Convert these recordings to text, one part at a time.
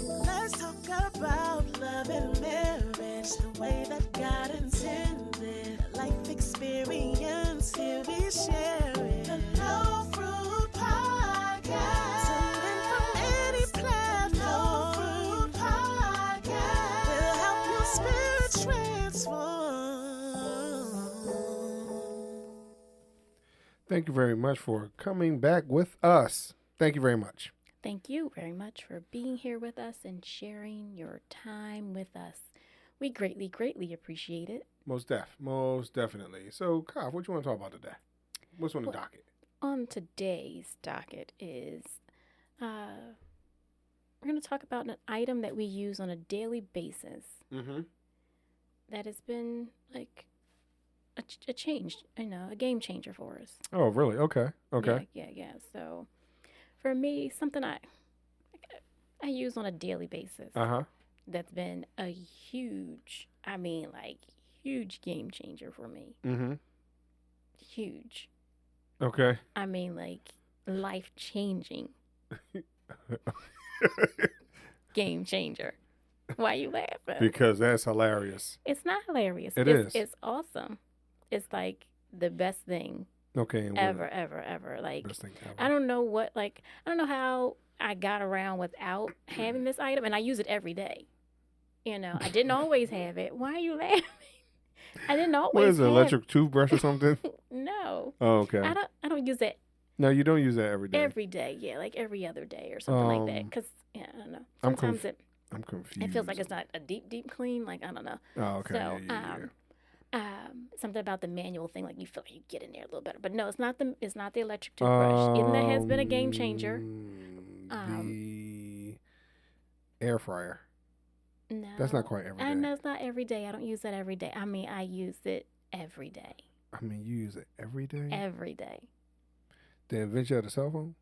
Let's talk about love and marriage, the way that God intended. Life experience, here we share it. The No Fruit Podcast. Tune in from any platform. No Fruit Podcast will help your spirit transform. Thank you very much for coming back with us. Thank you very much. Thank you very much for being here with us and sharing your time with us. We greatly, greatly appreciate it. Most definitely. So, Kyle, what you want to talk about today? What's on the docket? On today's docket is we're going to talk about an item that we use on a daily basis that has been like a change, a game changer for us. Oh, really? Okay. Yeah. So for me, something I use on a daily basis that's been a huge game changer for me. Huge. Okay. Life-changing. Game changer. Why you laughing? Because that's hilarious. It's not hilarious. It is. It's awesome. It's like the best thing ever. Like, best thing ever. I don't know how I got around without having this item, and I use it every day. I didn't always have it. Why are you laughing? I didn't always. What is it, electric toothbrush or something? No. Oh, okay. I don't use it. No, you don't use that every day. Every day, yeah, like every other day or something like that. Because I don't know. I'm Sometimes confused. it feels like it's not a deep clean. Like I don't know. Oh, okay. So, yeah. something about the manual thing, like you feel like you get in there a little better. But no, it's not the electric toothbrush. Even that has been a game changer. The air fryer. No, That's not quite every day. I know it's not every day. I don't use that every day. I use it every day. You use it every day? Every day. The invention of the cell phone?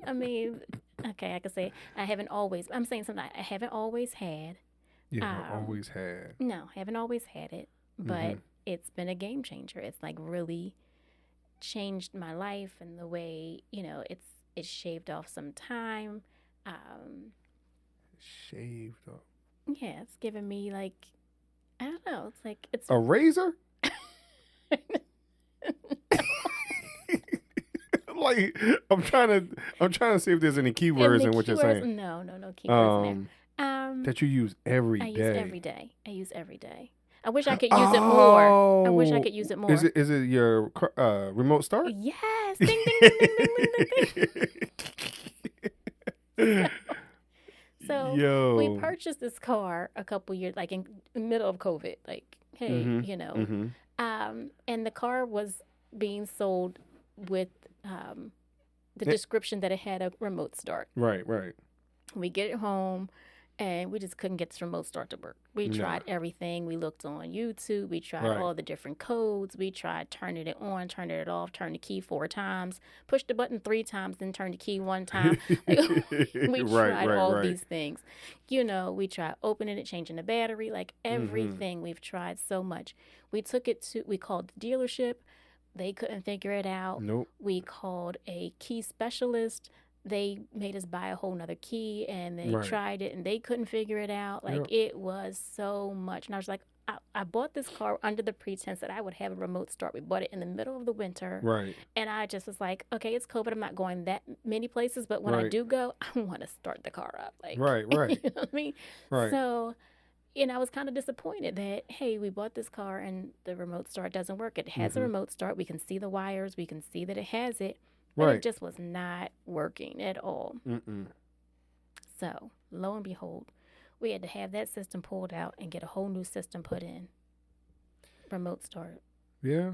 Okay, I could say I haven't always. I'm saying something I haven't always had. Always had. No, haven't always had it, but it's been a game changer. It's like really changed my life and the way it's shaved off some time. Shaved off. Yeah, it's given me like I don't know. It's a razor. Like I'm trying to see if there's any keywords in what you're saying. No keywords in there. That you use every day. I use every day. I wish I could use it more. I wish I could use it more. Is it your remote start? Yes. Ding ding ding ding ding ding. So we purchased this car a couple years, like in the middle of COVID. Like, hey, and the car was being sold with the description that it had a remote start. Right. We get it home, and we just couldn't get this remote start to work. We tried everything. We looked on YouTube. We tried all the different codes. We tried turning it on, turning it off, turn the key 4 times, push the button 3 times, then turn the key 1 time. We tried all these things. We tried opening it, changing the battery, like everything. We've tried so much. We called the dealership. They couldn't figure it out. Nope. We called a key specialist. They made us buy a whole nother key, and they tried it, and they couldn't figure it out. Like, it was so much. And I was like, I bought this car under the pretense that I would have a remote start. We bought it in the middle of the winter. Right. And I just was like, okay, it's COVID. I'm not going that many places, but when I do go, I want to start the car up. Like, right. You know what I mean? Right. So, I was kind of disappointed that, hey, we bought this car and the remote start doesn't work. It has a remote start. We can see the wires. We can see that it has it. But it just was not working at all. So, lo and behold, we had to have that system pulled out and get a whole new system put in. Remote start. Yeah.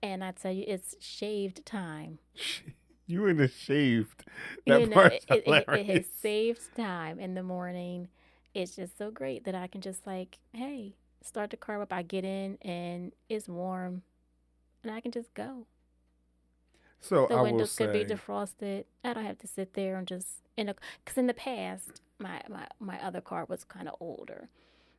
And I tell you, it's shaved time. You in the shaved. That part's hilarious. It has saved time in the morning. It's just so great that I can just like, hey, start the car up. I get in and it's warm and I can just go. So the windows could be defrosted. I don't have to sit there and just because in the past my other car was kind of older.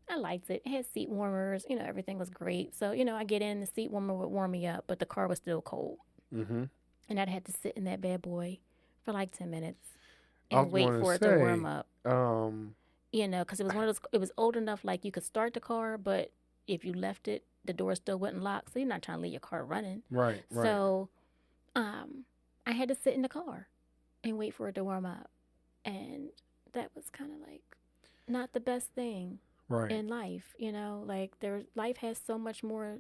I liked it. It had seat warmers. Everything was great. So I get in, the seat warmer would warm me up, but the car was still cold. And I'd have to sit in that bad boy for like 10 minutes. and wait for it to warm up. Um, Because it was one of those. It was old enough, like you could start the car, but if you left it, the door still wouldn't lock. So you're not trying to leave your car running. right. So, I had to sit in the car and wait for it to warm up, and that was kind of like not the best thing Right. in life. Like life has so much more.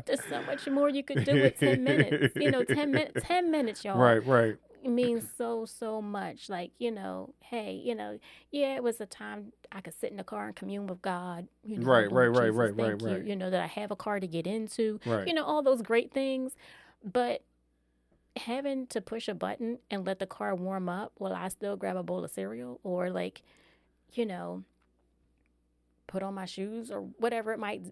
There's so much more you could do with 10 minutes. 10 minutes, y'all. Right. It means so much. Like, hey, yeah, it was a time I could sit in the car and commune with God. Right. Thank you. That I have a car to get into. Right. All those great things. But having to push a button and let the car warm up while I still grab a bowl of cereal or like, put on my shoes or whatever it might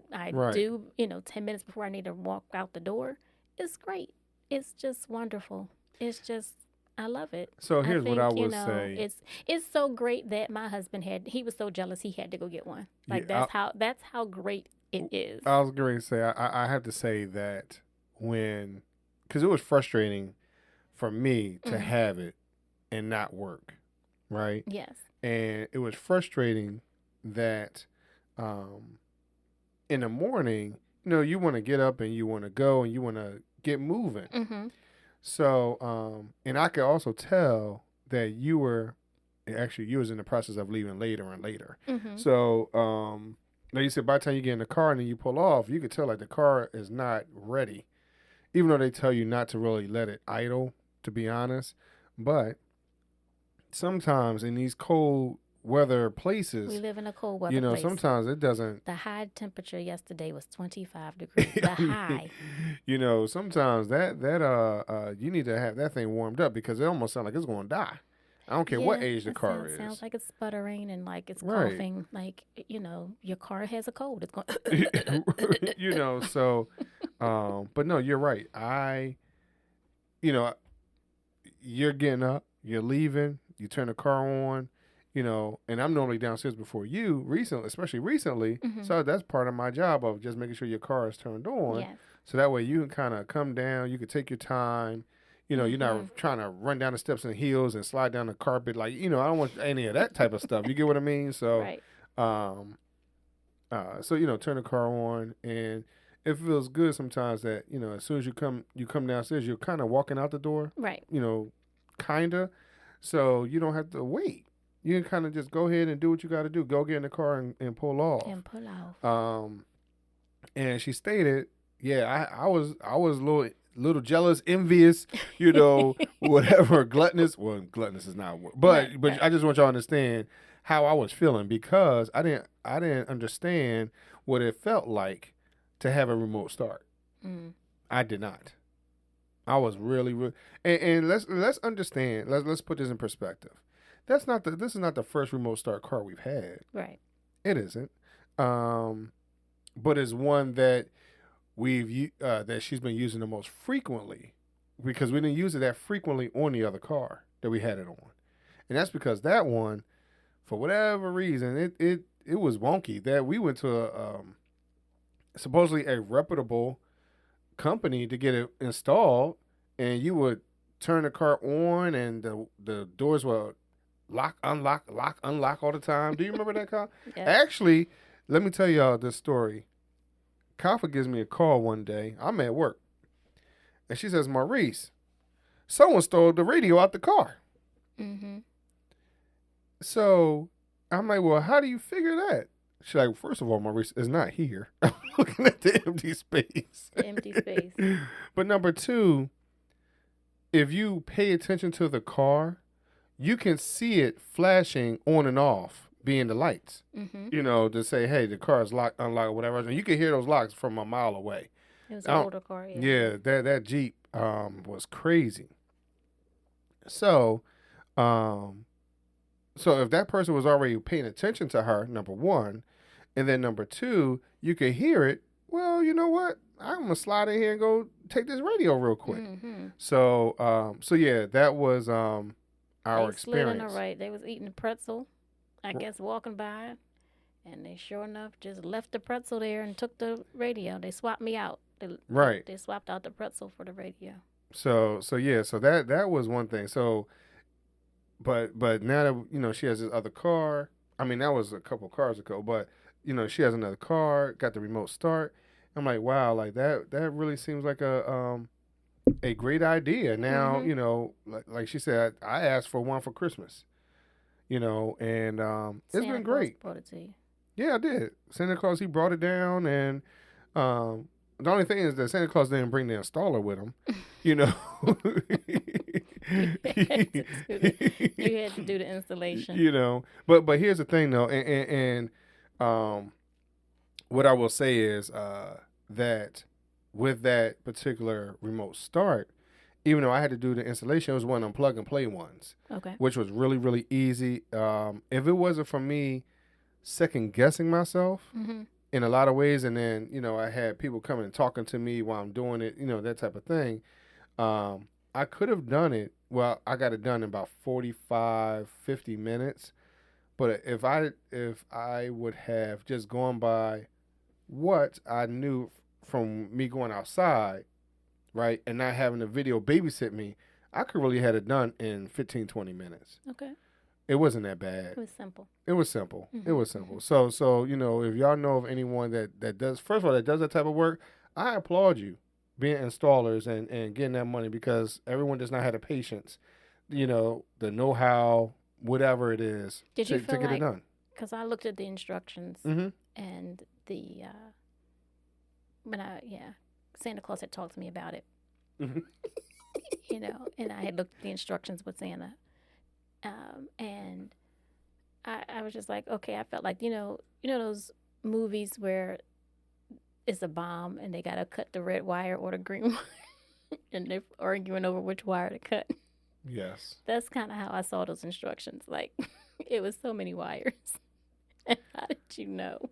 do, 10 minutes before I need to walk out the door, it's great. It's just wonderful. It's just, I love it. So here's what I would say. It's so great that my husband he was so jealous he had to go get one. Like that's how great it is. I was going to say, I have to say that because it was frustrating for me to have it and not work, right? Yes. And it was frustrating that in the morning, you want to get up and you want to go and you want to get moving. Mm-hmm. So, and I could also tell that you was in the process of leaving later and later. Mm-hmm. So, like you said, by the time you get in the car and then you pull off, you could tell like the car is not ready, even though they tell you not to really let it idle, to be honest. But sometimes in these cold weather places, we live in a cold weather place. Sometimes it doesn't. The high temperature yesterday was 25 degrees. The high. Sometimes that you need to have that thing warmed up because it almost sounds like it's going to die. I don't care what age the car is. Sounds like it's sputtering and like it's coughing. Like, your car has a cold. It's going. So, but no, you're right. You're getting up, you're leaving, you turn the car on. And I'm normally downstairs before you especially recently. Mm-hmm. So that's part of my job of just making sure your car is turned on. Yes. So that way you can kind of come down, you can take your time. You're not trying to run down the steps and heels and slide down the carpet. Like, I don't want any of that type of stuff. You get what I mean? So, right. Turn the car on and it feels good sometimes that, as soon as you come downstairs, you're kind of walking out the door. Right. Kind of. So you don't have to wait. You can kind of just go ahead and do what you got to do. Go get in the car and pull off. And she stated, yeah, I was a little jealous, envious, whatever, gluttonous. Well, gluttonous is not a word, but I just want y'all to understand how I was feeling because I didn't understand what it felt like to have a remote start. Mm. I did not. I was really and let's understand. Let's put this in perspective. This is not the first remote start car we've had. Right. It isn't. But it's one that that she's been using the most frequently because we didn't use it that frequently on the other car that we had it on. And that's because that one, for whatever reason, it was wonky. That we went to supposedly a reputable company to get it installed, and you would turn the car on and the doors were lock, unlock all the time. Do you remember that, Kyle? Yeah. Actually, let me tell y'all this story. Kafa gives me a call one day. I'm at work. And she says, Maurice, someone stole the radio out the car. Mm-hmm. So I'm like, well, how do you figure that? She's like, first of all, Maurice is not here. I'm looking at the empty space. Empty space. But number two, if you pay attention to the car, you can see it flashing on and off, being the lights. Mm-hmm. To say, hey, the car is locked, unlocked, whatever. And you can hear those locks from a mile away. It was an older car, yeah. Yeah, that Jeep was crazy. So if that person was already paying attention to her, number one, and then number two, you could hear it, well, you know what? I'm going to slide in here and go take this radio real quick. Mm-hmm. So yeah, that was our experience. Slid on the right. They was eating a pretzel, I guess, walking by, and they sure enough just left the pretzel there and took the radio. They swapped me out. They swapped out the pretzel for the radio. So yeah, so that was one thing. So, but now that she has this other car. I mean, that was a couple cars ago, but she has another car, got the remote start. I'm like, wow, like that really seems like a great idea. Now, like she said, I asked for one for Christmas, and it's Santa been Claus great. brought it to you. Yeah, I did. Santa Claus, he brought it down, and the only thing is that Santa Claus didn't bring the installer with him. You had to do the installation. But here's the thing though, and what I will say is that with that particular remote start, even though I had to do the installation, it was one of them plug and play ones. Okay. Which was really, really easy. If it wasn't for me second guessing myself in a lot of ways, and then, I had people coming and talking to me while I'm doing it, that type of thing. I could have done it. Well, I got it done in about 45, 50 minutes. But if I would have just gone by what I knew from me going outside, right, and not having the video babysit me, I could really had it done in 15, 20 minutes. Okay. It wasn't that bad. It was simple. It was simple. It was simple. So if y'all know of anyone that does, first of all, that does that type of work, I applaud you being installers and getting that money, because everyone does not have the patience, the know-how, whatever it is, to get it done. Because I looked at the instructions and the Santa Claus had talked to me about it. And I had looked at the instructions with Santa, and I was just like, okay. I felt like those movies where it's a bomb and they gotta cut the red wire or the green wire, and they're arguing over which wire to cut. Yes. That's kind of how I saw those instructions. Like, it was so many wires. And how did you know?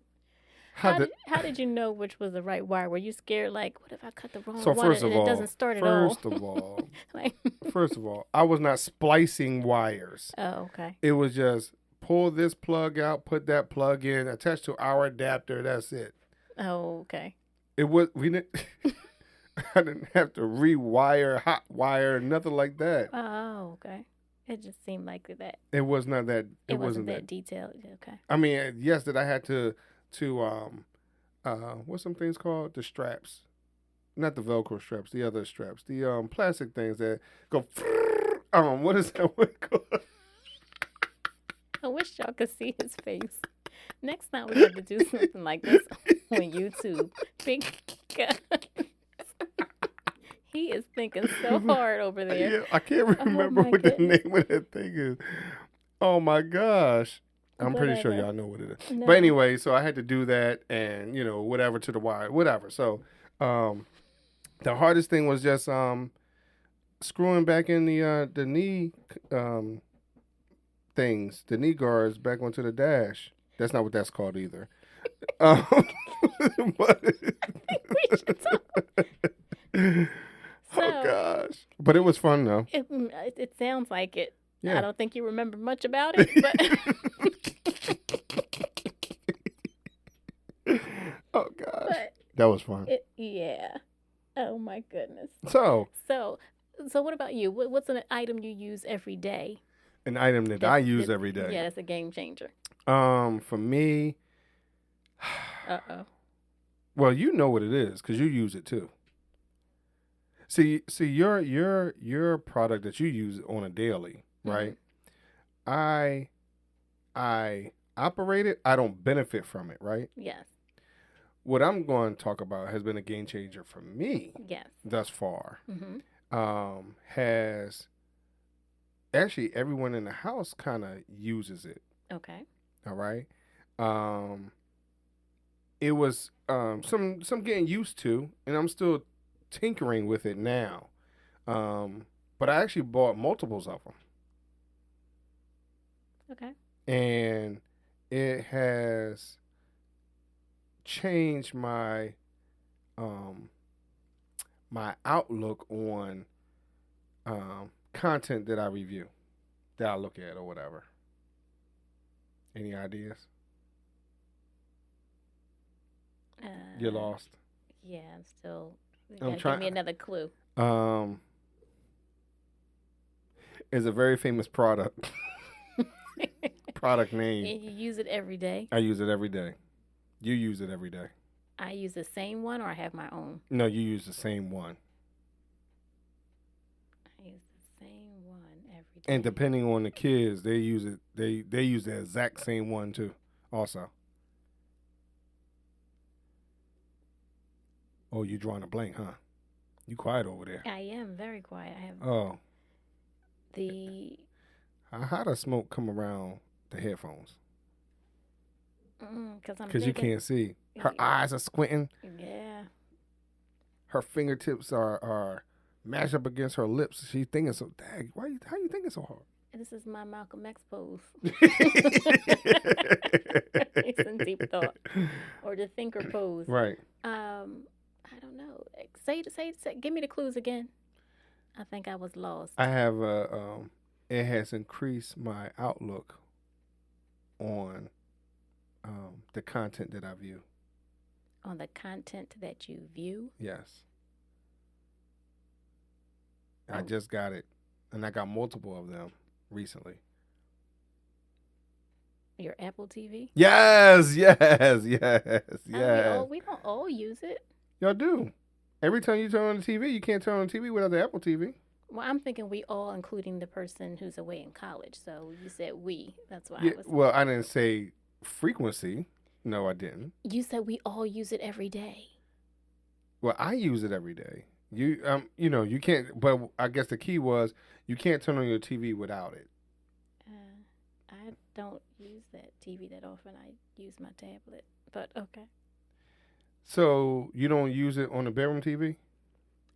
How did you know which was the right wire? Were you scared, like, what if I cut the wrong one and it doesn't start at all? First of all, I was not splicing wires. Oh, okay. It was just pull this plug out, put that plug in, attach to our adapter. That's it. Oh, okay. I didn't have to rewire, hot wire, nothing like that. Oh, okay. It just seemed like that. It was not that. It wasn't that detailed. Okay. I mean, yes, that I had to what's some things called? The straps, not the Velcro straps, the other straps, the plastic things that go. What is that one called? I wish y'all could see his face. Next time we have to do something like this on YouTube. He is thinking so hard over there. Yeah, I can't remember what the name of that thing is. Oh my gosh. I'm pretty sure y'all know what it is. No. But anyway, so I had to do that and, whatever to the wire, whatever. So the hardest thing was just screwing back in the knee things, the knee guards back onto the dash. That's not what that's called either. Oh gosh! But it was fun though. It sounds like it. Yeah. I don't think you remember much about it, but oh gosh, that was fun. Yeah. Oh my goodness. So what about you? What's an item you use every day? An item that I use every day. Yeah, that's a game changer. For me. Well, you know what it is because you use it too. See, your product that you use on a daily, right? I operate it. I don't benefit from it, right? Yes. What I'm going to talk about has been a game changer for me. Yes. Thus far. Has actually everyone in the house kind of uses it. Okay. All right. It was some getting used to, and I'm still tinkering with it now. But I actually bought multiples of them. Okay. And it has changed my my outlook on content that I review, that I look at or whatever. Any ideas? You're lost. Yeah, I'm still. I'm trying. Give me another clue. is a very famous product. Product name. And you use it every day? I use it every day. You use it every day. I use the same one, or I have my own? No, you use the same one. I use the same one every day. And depending on the kids, they use it. They use the exact same one too. Also. Oh, you drawing a blank, huh? You quiet over there. I am very quiet. I have Oh. the. How does smoke come around the headphones? Because you can't see. Her eyes are squinting. Yeah. Her fingertips are mashed up against her lips. She's thinking so. Dang, how you thinking so hard? This is my Malcolm X pose. It's in deep thought, or the thinker pose. Right. I don't know. Say. Give me the clues again. I think I was lost. I have it has increased my outlook on the content that I view. On the content that you view? Yes. I just got it, and I got multiple of them recently. Your Apple TV? Yes. We don't all use it. Y'all do. Every time you turn on the TV, you can't turn on the TV without the Apple TV. Well, I'm thinking we all, including the person who's away in college. So you said we. That's why Yeah, I was. well, I didn't say frequency. No, I didn't. You said we all use it every day. Well, I use it every day. You can't. But I guess the key was you can't turn on your TV without it. I don't use that TV that often. I use my tablet. But okay. So you don't use it on the bedroom TV?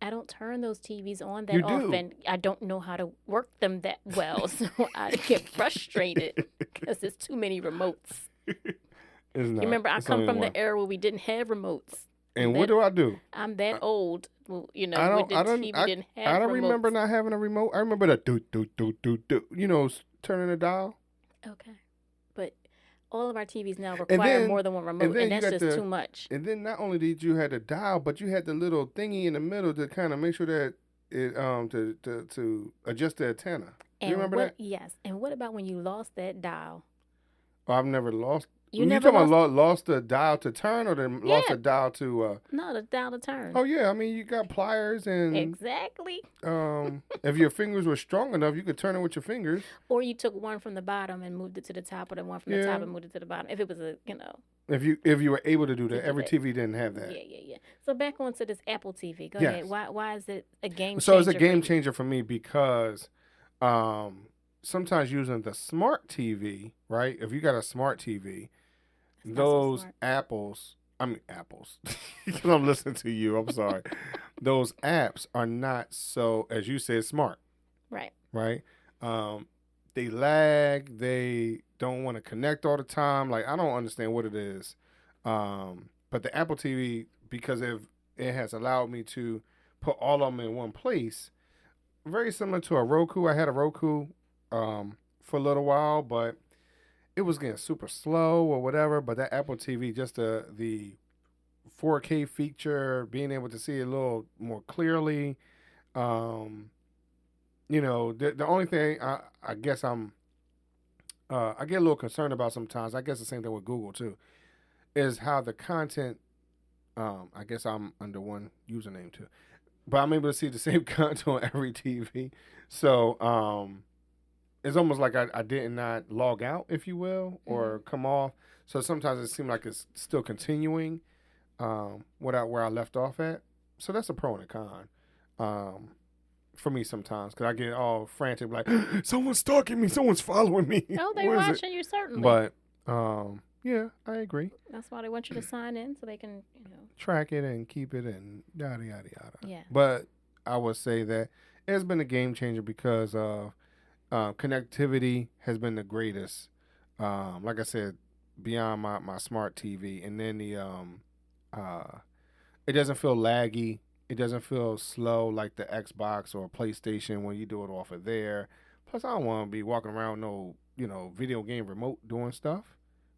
I don't turn those TVs on that You do. often. I don't know how to work them that well, so I get frustrated because there's too many remotes. It's not. You remember, I It's come only from one. the era where we didn't have remotes. And what do I do? I'm that old. Well, I when the TV didn't have I don't remotes. remember not having a remote. I remember the do. Turning the dial. Okay. But all of our TVs now require more than one remote, and that's just too much. And then not only did you have the dial, but you had the little thingy in the middle to kind of make sure that it to adjust the antenna. And you remember that? Yes. And what about when you lost that dial? Oh, I've never lost. You never talking about lost the dial to turn, or lost the dial to? No, the dial to turn. Oh yeah, I mean you got pliers and exactly. If your fingers were strong enough, you could turn it with your fingers. Or you took one from the bottom and moved it to the top, or the one from the top and moved it to the bottom. If it was If you were able to do that, every TV didn't have that. Yeah. So back onto this Apple TV. Go ahead. Why is it a game changer? So it's a game changer for me because sometimes using the smart TV, right? If you got a smart TV, those apples. I'm listening to you. I'm sorry. Those apps are not so, as you said, smart. Right. Right. They lag. They don't want to connect all the time. Like I don't understand what it is. But the Apple TV, because it has allowed me to put all of them in one place, very similar to a Roku. I had a Roku for a little while, but it was getting super slow or whatever. But that Apple TV, just the 4K feature, being able to see it a little more clearly. The only thing I guess I get a little concerned about sometimes, I guess the same thing with Google too, is how the content, I guess I'm under one username too, but I'm able to see the same content on every TV. So it's almost like I did not log out, if you will, or come off. So sometimes it seems like it's still continuing where I left off at. So that's a pro and a con. For me sometimes, because I get all frantic, like, someone's stalking me, someone's following me. Oh, they're watching you, certainly. But, yeah, I agree. That's why they want you to sign in so they can, track it and keep it and yada, yada, yada. Yeah. But I would say that it's been a game changer because connectivity has been the greatest. Like I said, beyond my smart TV. And then it doesn't feel laggy. It doesn't feel slow like the Xbox or PlayStation when you do it off of there. Plus, I don't want to be walking around no, video game remote doing stuff.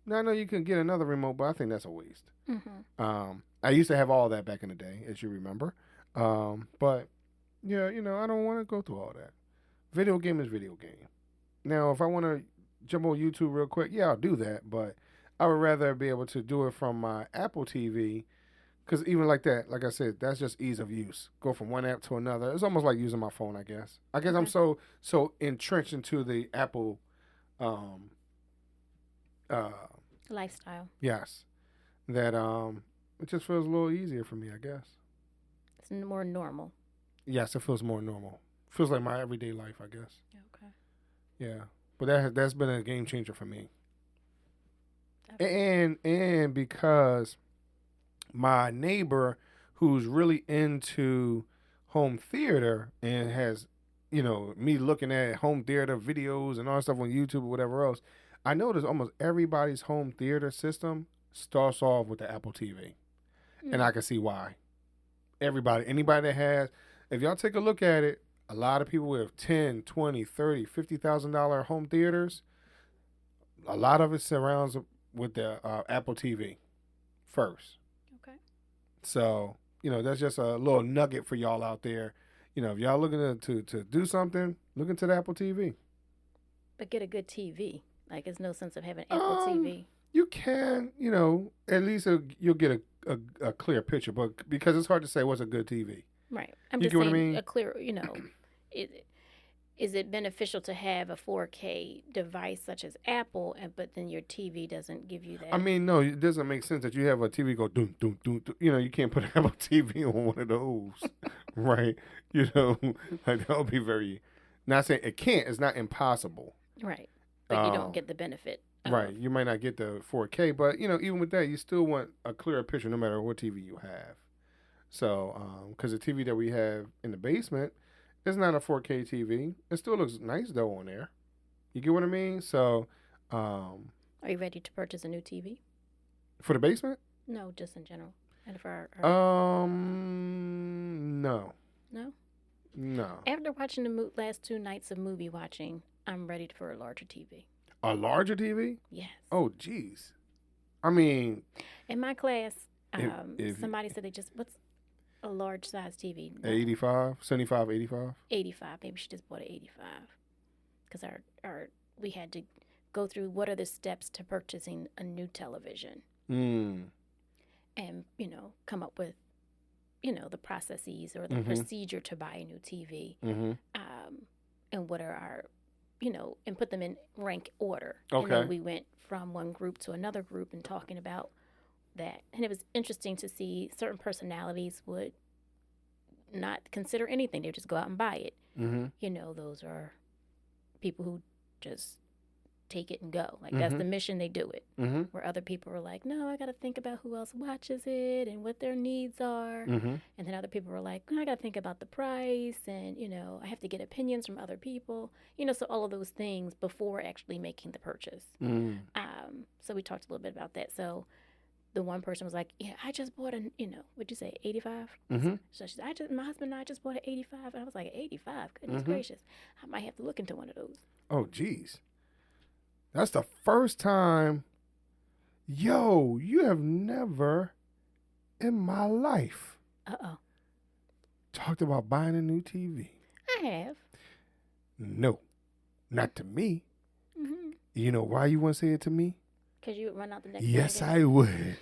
Now, I know you can get another remote, but I think that's a waste. Mm-hmm. I used to have all that back in the day, as you remember. But, yeah, I don't want to go through all that. Video game is video game. Now, if I want to jump on YouTube real quick, yeah, I'll do that. But I would rather be able to do it from my Apple TV. Because even like that, like I said, that's just ease of use. Go from one app to another. It's almost like using my phone, I guess. I'm so entrenched into the Apple lifestyle. yes. That it just feels a little easier for me, I guess. It's more normal. Yes, it feels more normal. Feels like my everyday life, I guess. Okay. Yeah. But that's been a game changer for me. Okay. And because my neighbor who's really into home theater and has, me looking at home theater videos and all that stuff on YouTube or whatever else, I notice almost everybody's home theater system starts off with the Apple TV. And I can see why. Anybody that has, if y'all take a look at it, a lot of people with 10, 20, 30, $50,000 home theaters, a lot of it surrounds with the Apple TV first. Okay. So, that's just a little nugget for y'all out there. If y'all looking to do something, look into the Apple TV. But get a good TV. Like, there's no sense of having Apple TV. You can, at least you'll get a clear picture, but because it's hard to say what's a good TV. Right. I'm You just get what saying I mean? a clear, is it beneficial to have a 4K device such as Apple, but then your TV doesn't give you that? I mean, no, it doesn't make sense that you have a TV go doom, doom, doom, doom. You can't put an Apple TV on one of those, right? Like that would be very, not saying it can't, it's not impossible. Right. But you don't get the benefit. Right. You might not get the 4K, but, even with that, you still want a clearer picture no matter what TV you have. So, because the TV that we have in the basement is not a 4K TV. It still looks nice, though, on there. You get what I mean? So, are you ready to purchase a new TV? For the basement? No, just in general. And for our... No. No? No. After watching the last 2 nights of movie watching, I'm ready for a larger TV. A larger TV? Yes. Oh, jeez. I mean... In my class, if somebody said what's a large size TV? 85? 75, 85? 85. Maybe she just bought an 85. Because we had to go through what are the steps to purchasing a new television. And, come up with, the processes or the procedure to buy a new TV. Mm-hmm. And what are our, and put them in rank order. Okay. And then we went from one group to another group and talking about that. And it was interesting to see certain personalities would not consider anything. They would just go out and buy it. Mm-hmm. Those are people who just take it and go. Like, that's the mission, they do it. Mm-hmm. Where other people are like, no, I got to think about who else watches it and what their needs are. Mm-hmm. And then other people are like, I got to think about the price and, I have to get opinions from other people. So all of those things before actually making the purchase. Mm-hmm. So we talked a little bit about that. So the one person was like, yeah, I just bought what'd you say, 85? Mm-hmm. So she said, my husband and I just bought an 85. And I was like, 85? Goodness gracious. I might have to look into one of those. Oh, jeez. That's the first time, you have never in my life talked about buying a new TV. I have. No, not to me. Mm-hmm. You know why you wouldn't say it to me? Because you would run out the next Yes, day. I would.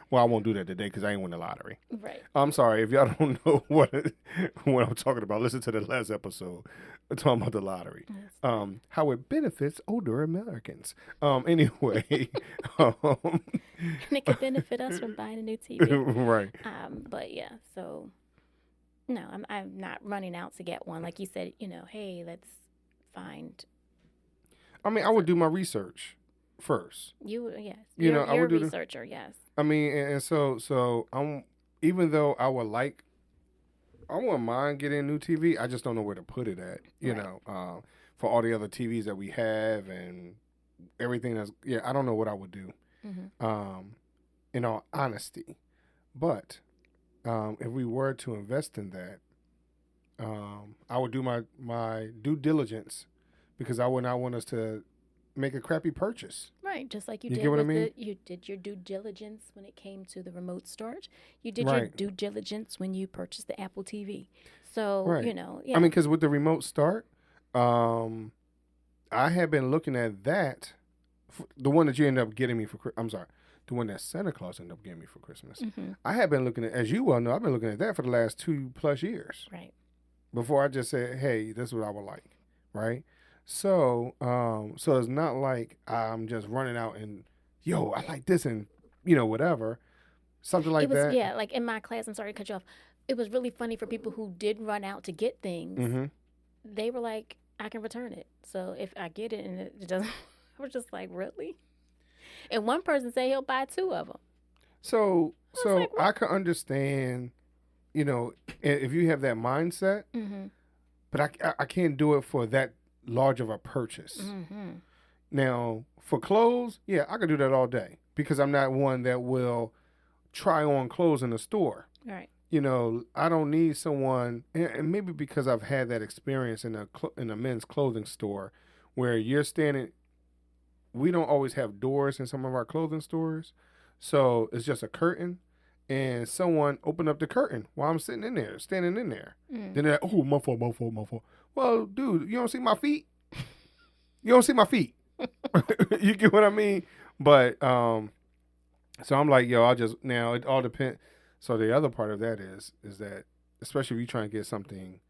Well, I won't do that today because I ain't win the lottery. Right. I'm sorry. If y'all don't know what I'm talking about, listen to the last episode. I'm talking about the lottery. Yes. How it benefits older Americans. Anyway. And it could benefit us from buying a new TV. Right. But yeah, so no, I'm not running out to get one. Like you said, hey, let's find. I mean, I would do my research first. Yes. You're I would do a researcher, yes. I mean, and so I'm, even though I wouldn't mind getting a new TV. I just don't know where to put it at, for all the other TVs that we have and everything I don't know what I would do, in all honesty. But if we were to invest in that, I would do my due diligence because I would not want us to make a crappy purchase. Right, just like you get did what I mean? You did your due diligence when it came to the remote start. You did Right. your due diligence when you purchased the Apple TV. So, Right. yeah. I mean, because with the remote start, I had been looking at that, the one that you ended up getting me for. I'm sorry, the one that Santa Claus ended up getting me for Christmas. Mm-hmm. I had been looking at, as you well know, I've been looking at that for the last 2+ years. Right. Before I just said, hey, this is what I would like, right? So, so it's not like I'm just running out and, yo, I like this and, whatever, something like It was, that. yeah, like in my class, I'm sorry to cut you off. It was really funny for people who did run out to get things. Mm-hmm. They were like, I can return it. So if I get it and it doesn't, I was just like, really? And one person said he'll buy 2 of them. So like, I can understand, if you have that mindset, Mm-hmm. but I can't do it for that large of a purchase. Mm-hmm. Now, for clothes, yeah, I can do that all day because I'm not one that will try on clothes in the store. Right. I don't need someone, and maybe because I've had that experience in a men's clothing store where you're standing. We don't always have doors in some of our clothing stores, so it's just a curtain, and someone opened up the curtain while I'm sitting in there, standing in there. Mm. Then they're like, oh, my fault. Well, dude, you don't see my feet? You don't see my feet? You get what I mean? But, so I'm like, yo, now it all depends. So the other part of that is that, especially if you're trying to get something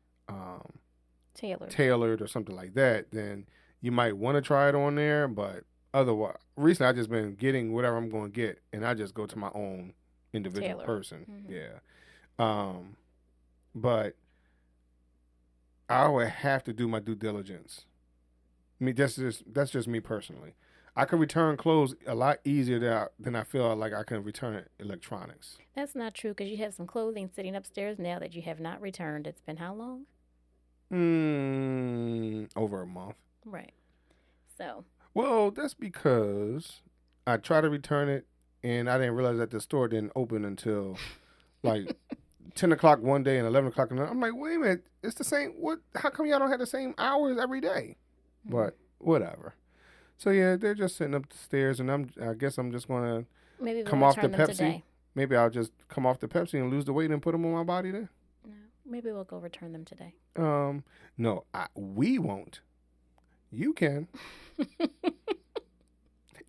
tailored or something like that, then you might want to try it on there. But otherwise, recently I just been getting whatever I'm going to get, and I just go to my own individual person. Mm-hmm. Yeah. But I would have to do my due diligence. I mean, that's just me personally. I can return clothes a lot easier than I feel like I can return electronics. That's not true because you have some clothing sitting upstairs now that you have not returned. It's been how long? Over a month. Right. So. Well, that's because I tried to return it, and I didn't realize that the store didn't open until like 10 o'clock one day and 11 o'clock another. I'm like, wait a minute, it's the same. What? How come y'all don't have the same hours every day? Mm-hmm. But whatever. So yeah, they're just sitting up the stairs, and I guess I'm just gonna come off the Pepsi. Today. Maybe I'll just come off the Pepsi and lose the weight and put them on my body then. No, maybe we'll go return them today. No, we won't. You can.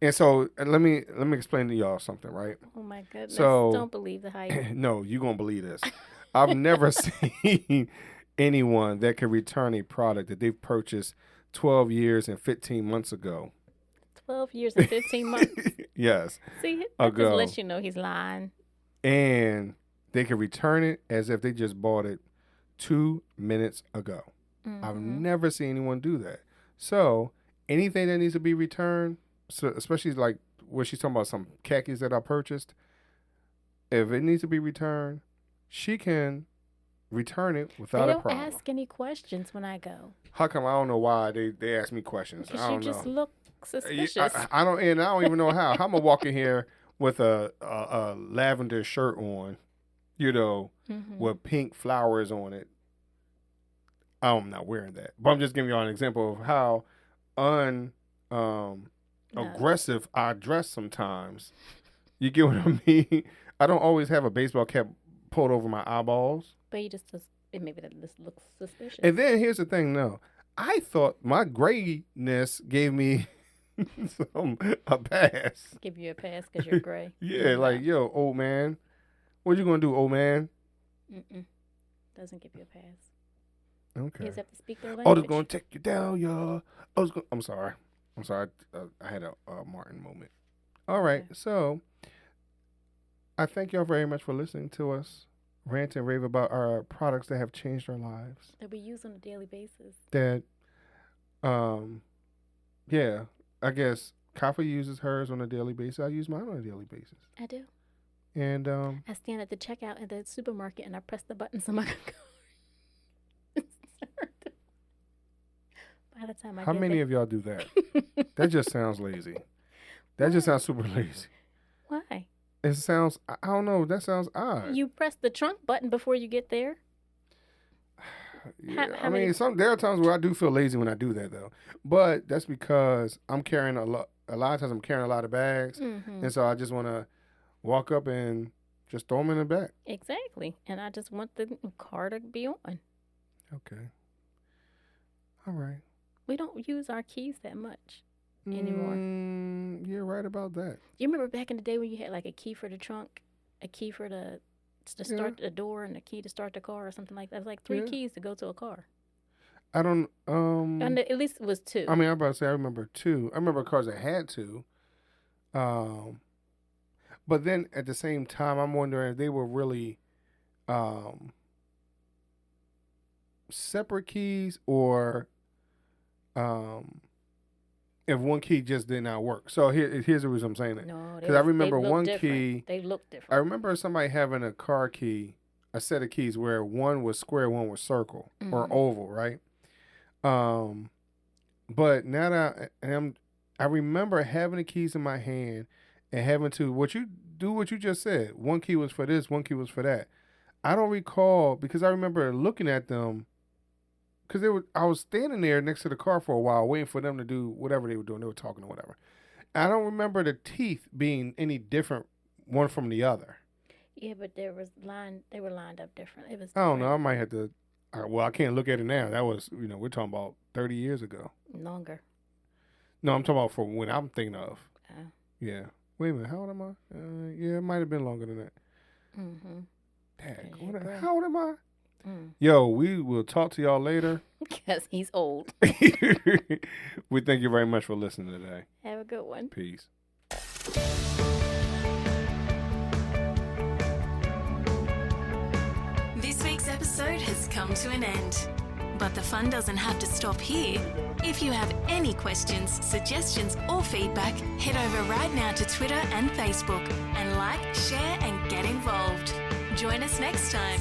And so let me explain to y'all something, right? Oh my goodness! So, don't believe the hype. No, you gonna believe this. I've never seen anyone that can return a product that they've purchased 12 years and 15 months ago. 12 years and 15 months. Yes. See, that just lets you know he's lying. And they can return it as if they just bought it 2 minutes ago. Mm-hmm. I've never seen anyone do that. So anything that needs to be returned, so especially like where she's talking about some khakis that I purchased, if it needs to be returned, she can return it without a problem. They don't ask any questions when I go. How come? I don't know why they ask me questions. Because I don't you just know. look suspicious. I don't even know how. How am I walking here with a lavender shirt on, with pink flowers on it? I'm not wearing that. But I'm just giving you an example of how aggressive I dress sometimes. You get what I mean? I don't always have a baseball cap pulled over my eyeballs. But you just maybe that just looks suspicious. And then here's the thing, no. I thought my grayness gave me a pass. Give you a pass because you're gray. Yeah, like, yo, old man. What you gonna do, old man? Doesn't give you a pass. Okay. You just have to speak their Oh, language. they're gonna take you down, y'all. I'm sorry. I had a Martin moment. All right, Okay. so I thank y'all very much for listening to us rant and rave about our products that have changed our lives. That we use on a daily basis. That, yeah, I guess Kafa uses hers on a daily basis. I use mine on a daily basis. I do. And I stand at the checkout at the supermarket and I press the button so my card. By the time I how get many there. of y'all do that? That just sounds lazy. That just sounds super lazy. Why? It sounds, I don't know, that sounds odd. You press the trunk button before you get there. Yeah, How many- there are times where I do feel lazy when I do that though, but that's because I'm carrying a lot. A lot of times I'm carrying a lot of bags, and so I just want to walk up and just throw them in the back. Exactly, and I just want the car to be on. Okay. All right. We don't use our keys that much anymore. You're right about that. You remember back in the day when you had like a key for the trunk, a key for to start the door, and a key to start the car or something like that? It was like 3 keys to go to a car. I don't. And at least it was 2. I mean, I'm about to say I remember 2. I remember cars that had 2. But then at the same time, I'm wondering if they were really separate keys, or if one key just did not work. So here's the reason I'm saying that. No, because I remember one different. key. They look different. I remember somebody having a car key, a set of keys where one was square, one was circle or oval, right? But now that I remember having the keys in my hand and having to what you just said. One key was for this, one key was for that. I don't recall, because I remember looking at them, because I was standing there next to the car for a while waiting for them to do whatever they were doing. They were talking or whatever. I don't remember the teeth being any different one from the other. Yeah, but they were lined up different. It was different. I don't know. I might have to. Well, I can't look at it now. That was, we're talking about 30 years ago. Longer. No, I'm talking about from when I'm thinking of. Yeah. Wait a minute. How old am I? Yeah, it might have been longer than that. Dang, how old am I? Yo, we will talk to y'all later. Because he's old. We thank you very much for listening today. Have a good one. Peace. This week's episode has come to an end. But the fun doesn't have to stop here. If you have any questions, suggestions, or feedback, head over right now to Twitter and Facebook and like, share, and get involved. Join us next time.